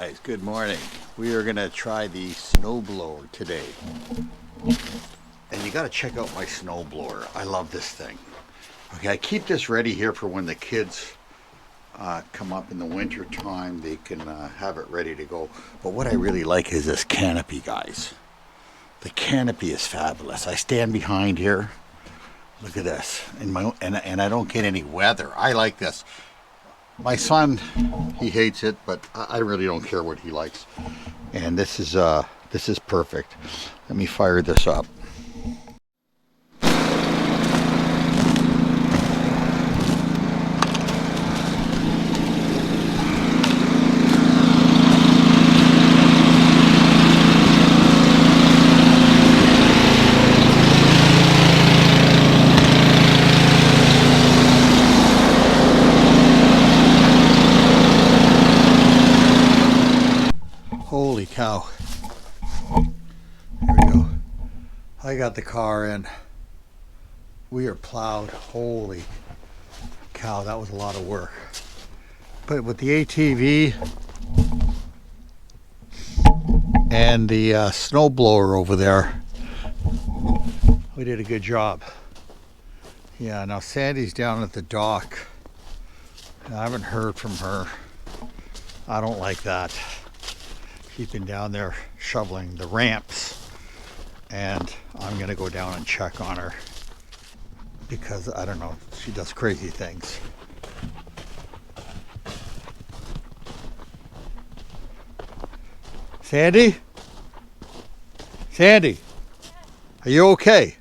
guys, good morning. We are gonna try the snowblower today. And you gotta check out my snowblower. I love this thing. Okay, I keep this ready here for when the kids come up in the winter time. They can have it ready to go. But what I really like is this canopy, guys. The canopy is fabulous. I stand behind here. Look at this. And I don't get any weather. I like this. My son, he hates it, but I really don't care what he likes. And this is perfect. Let me fire this up. Holy cow. There we go. I got the car in. We are plowed. Holy cow, that was a lot of work. But with the ATV and the snowblower over there, we did a good job. Yeah, now Sandy's down at the dock. I haven't heard from her. I don't like that. She's been down there shoveling the ramps, and I'm gonna go down and check on her because I don't know, she does crazy things. Sandy? Sandy, are you okay?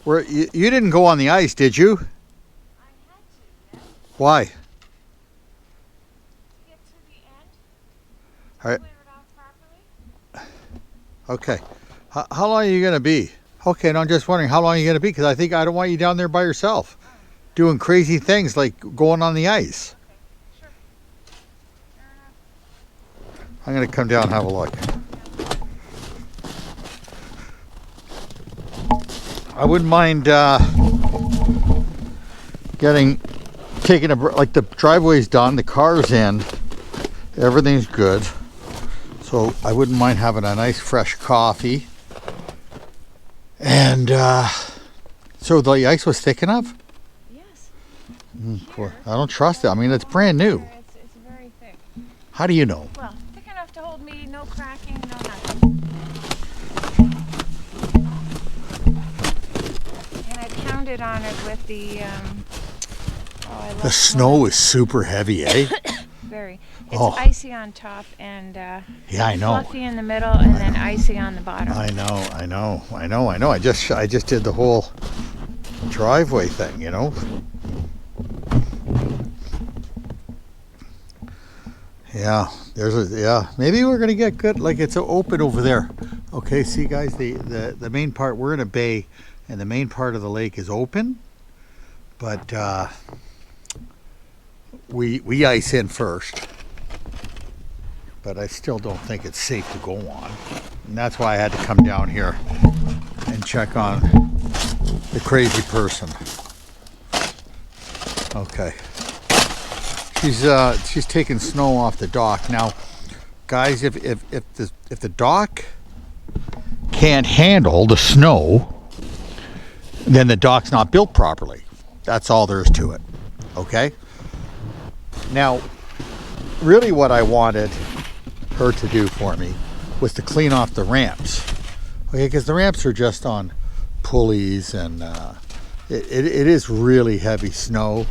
Where you didn't go on the ice, did you? I had to, yes. Why? To get to the end, All right. clear it off properly. Okay. How long are you going to be? Okay, no, I'm just wondering how long are you going to be, because I don't want you down there by yourself doing crazy things like going on the ice. Okay, sure. Fair enough. I'm going to come down and have a look. I wouldn't mind taking like the driveway's done, the car's in, everything's good. So I wouldn't mind having a nice fresh coffee. And so the ice was thick enough? Yes. Poor. I don't trust it. I mean, it's brand new. It's very thick. How do you know? Well, thick enough to hold me, no cracking, no nothing. And I pounded on it with the, The snow is super heavy, eh? very. It's icy on top and Yeah, I know. fluffy in the middle and then icy on the bottom. I know. I just did the whole driveway thing, you know. Yeah, maybe we're gonna get good. Like, it's open over there. Okay, see guys, the main part, we're in a bay, and the main part of the lake is open, but we ice in first. But I still don't think it's safe to go on. And that's why I had to come down here and check on the crazy person. Okay. She's taking snow off the dock. Now, guys, if the dock can't handle the snow, then the dock's not built properly. That's all there is to it. Okay? Now, really what I wanted her to do for me was to clean off the ramps, okay, because the ramps are just on pulleys, and it is really heavy snow.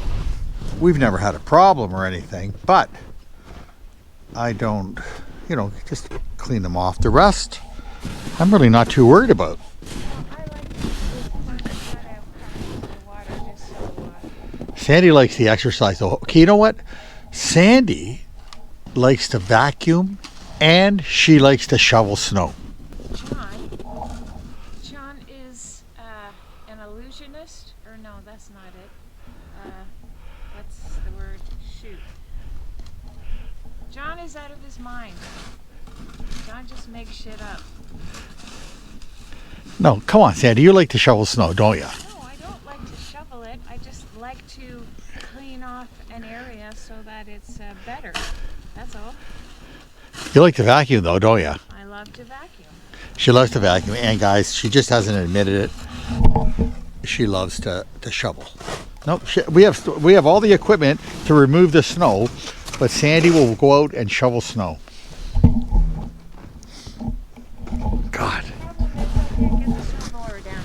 We've never had a problem or anything, but I don't, just clean them off. The rest I'm really not too worried about. I like to point that out in the water just so Sandy likes the exercise though. Okay, you know what, Sandy likes to vacuum and she likes to shovel snow. John is an illusionist, or no, that's not it. What's the word? Shoot. John is out of his mind. John just makes shit up. No, come on, Sandy, you like to shovel snow, don't you? No, I don't like to shovel it. I just like to clean off an area so that it's better. That's all. You like to vacuum though, don't you? I love to vacuum. She loves to vacuum, and guys, she just hasn't admitted it. She loves to shovel. Nope, we have all the equipment to remove the snow, but Sandy will go out and shovel snow. God, Get the snowblower down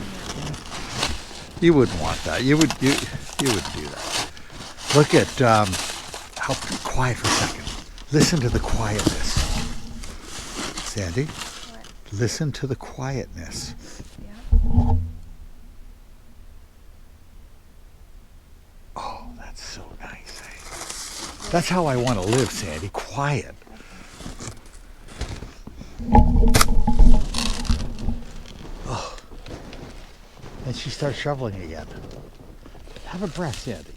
here. you wouldn't want that. You wouldn't do that. Look at how quiet for a second. Listen to the quietness, Sandy. What? Listen to the quietness. Yeah. Oh, that's so nice. Eh? That's how I want to live, Sandy. Quiet. Oh. And she starts shoveling again. Have a breath, Sandy.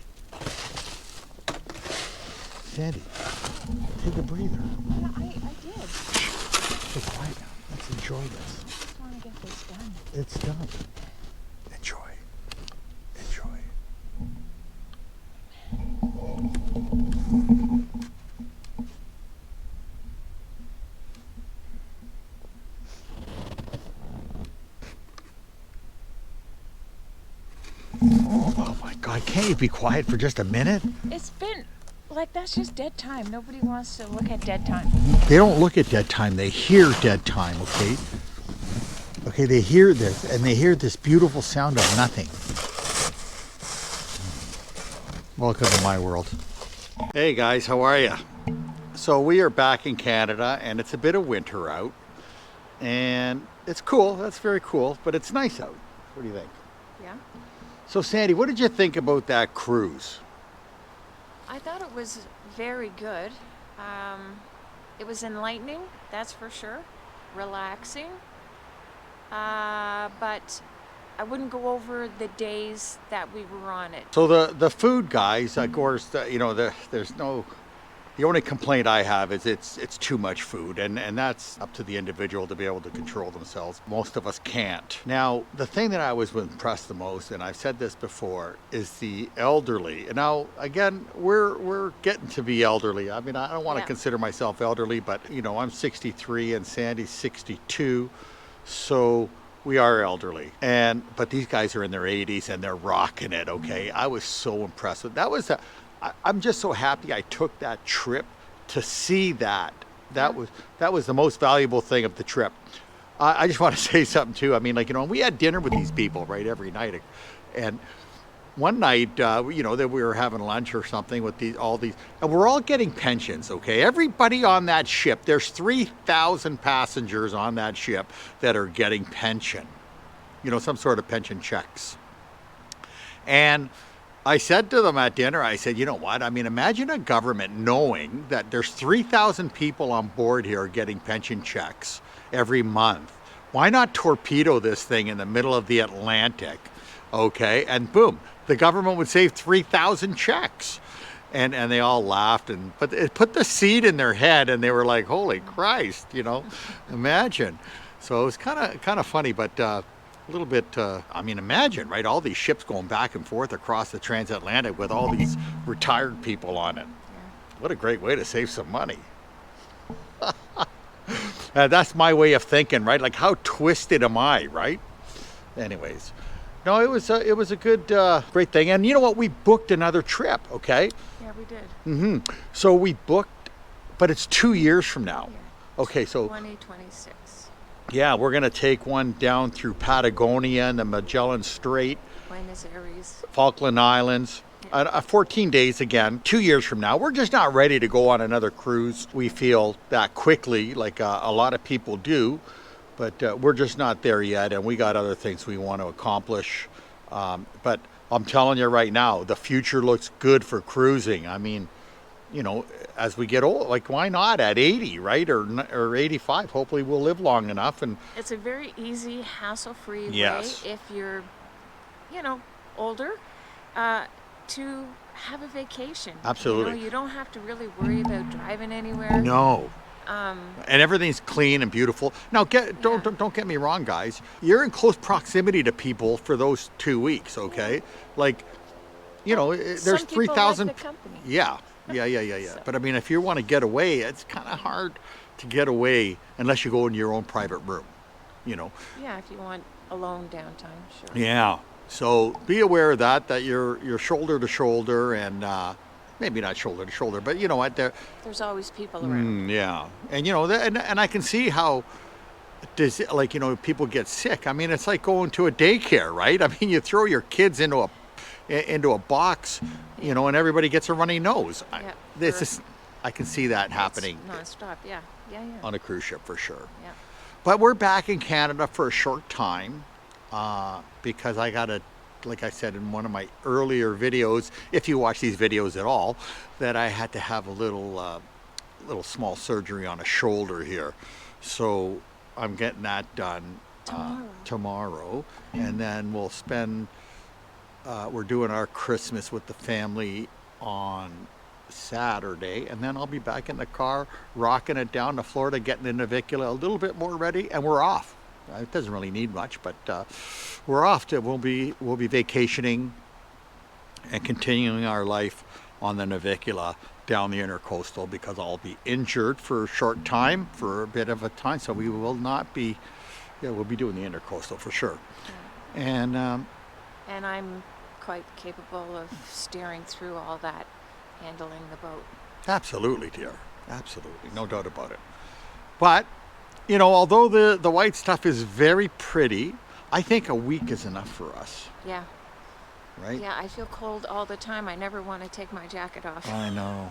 Sandy, take a breather. Yeah, I did. Stay quiet now. Let's enjoy this. I just want to get this done. It's done. Enjoy. Enjoy. Oh my God, can't you be quiet for just a minute? It's been, like, that's just dead time. Nobody wants to look at dead time. They don't look at dead time, they hear dead time, okay? Okay, they hear this, and they hear this beautiful sound of nothing. Welcome to my world. Hey guys, how are you? So we are back in Canada, and it's a bit of winter out. And it's cool, that's very cool, but it's nice out. What do you think? Yeah. So Sandy, what did you think about that cruise? I thought it was very good. It was enlightening, that's for sure. Relaxing. But I wouldn't go over the days that we were on it. So the food, guys, of course, there's no. The only complaint I have is it's too much food, and that's up to the individual to be able to control themselves. Most of us can't. Now, the thing that I was impressed the most, and I've said this before, is the elderly. And now, again, we're getting to be elderly. I mean, I don't want to consider myself elderly, but I'm 63 and Sandy's 62, so we are elderly. But these guys are in their 80s and they're rocking it. Okay, I was so impressed with that. I'm just so happy I took that trip to see that. That was the most valuable thing of the trip. I just want to say something too. I mean, we had dinner with these people, right, every night. And one night, that we were having lunch or something with all these, and we're all getting pensions, okay? Everybody on that ship, there's 3,000 passengers on that ship that are getting pension, some sort of pension checks. And I said to them at dinner, I said, you know what? I mean, imagine a government knowing that there's 3,000 people on board here getting pension checks every month. Why not torpedo this thing in the middle of the Atlantic, okay? And boom, the government would save 3,000 checks. And they all laughed, but it put the seed in their head, and they were like, holy Christ, imagine. So it was kind of funny, but a little bit, imagine, right? All these ships going back and forth across the transatlantic with all these retired people on it. Yeah. What a great way to save some money. That's my way of thinking, right? Like, how twisted am I, right? Anyways, no, it was a good, great thing. And you know what? We booked another trip, okay? Yeah, we did. Mm-hmm. So we booked, but it's 2 years from now. Yeah. Okay, so 2026. Yeah, we're going to take one down through Patagonia and the Magellan Strait, Buenos Aires, Falkland Islands. 14 days again, 2 years from now. We're just not ready to go on another cruise, we feel, that quickly, like a lot of people do. But we're just not there yet, and we got other things we want to accomplish. But I'm telling you right now, the future looks good for cruising. I mean, as we get old, like, why not at 80, right? Or 85, hopefully we'll live long enough. And it's a very easy, hassle-free yes. way, if you're, older, to have a vacation. Absolutely. You don't have to really worry about driving anywhere. No. And everything's clean and beautiful. Now, don't get me wrong, guys. You're in close proximity to people for those 2 weeks, okay? Like, there's 3,000. Like the company. Yeah. So. But I mean, if you want to get away, it's kind of hard to get away unless you go in your own private room, you know. Yeah, if you want alone downtime, sure. Yeah. So be aware of that you're shoulder to shoulder and maybe not shoulder to shoulder, but you know what? There's always people around. Yeah. And you know, and I can see how does like, you know, people get sick. I mean, it's like going to a daycare, right? I mean, you throw your kids into a box, you know, and everybody gets a runny nose. Yeah, This is, I can see that happening It's nonstop. Yeah, yeah, yeah. on a cruise ship for sure. Yeah. But we're back in Canada for a short time because I got to, like I said in one of my earlier videos, if you watch these videos at all, that I had to have a little small surgery on a shoulder here. So I'm getting that done tomorrow. And then we'll spend, we're doing our Christmas with the family on Saturday, and then I'll be back in the car rocking it down to Florida, getting the Navicula a little bit more ready, and we're off. It doesn't really need much, but we're off to we'll be vacationing and continuing our life on the Navicula down the intercoastal because I'll be injured for a short time, for a bit of a time, so we will not be. Yeah, we'll be doing the intercoastal for sure. And I'm quite capable of steering through all that, handling the boat. absolutely, dear. Absolutely. No doubt about it. But, you know, although the white stuff is very pretty, I think a week is enough for us, Yeah. right? Yeah, I feel cold all the time. I never want to take my jacket off. I know.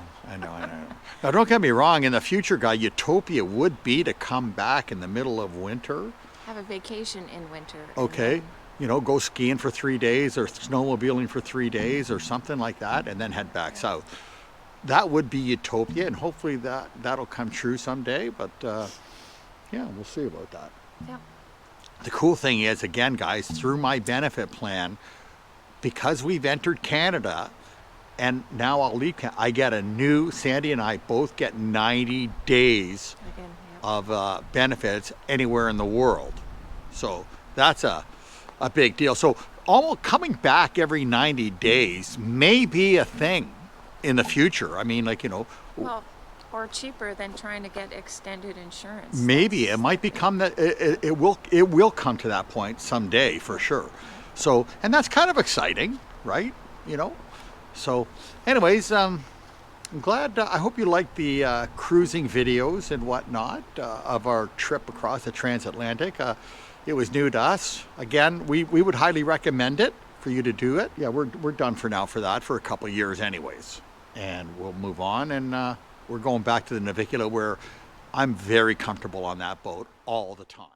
Now, don't get me wrong. In the future, guy, utopia would be to come back in the middle of winter. Have a vacation in winter. and Okay. then- You know, go skiing for 3 days or snowmobiling for 3 days or something like that, and then head back south. That would be utopia, and hopefully that'll come true someday. But yeah, we'll see about that. Yeah. The cool thing is, again, guys, through my benefit plan, because we've entered Canada, and now I'll leave. I get a new. Sandy and I both get 90 days Again, yeah. of benefits anywhere in the world. So that's a big deal. So almost coming back every 90 days may be a thing in the future. I mean, like, you know, Well, or cheaper than trying to get extended insurance. maybe it might become that it will come to that point someday for sure. So, and that's kind of exciting, right? You know. So, anyways, I'm glad. I hope you liked the cruising videos and whatnot of our trip across the transatlantic. It was new to us. Again, we would highly recommend it for you to do it. Yeah, we're done for now for that for a couple of years anyways. And we'll move on, and we're going back to the Navicula where I'm very comfortable on that boat all the time.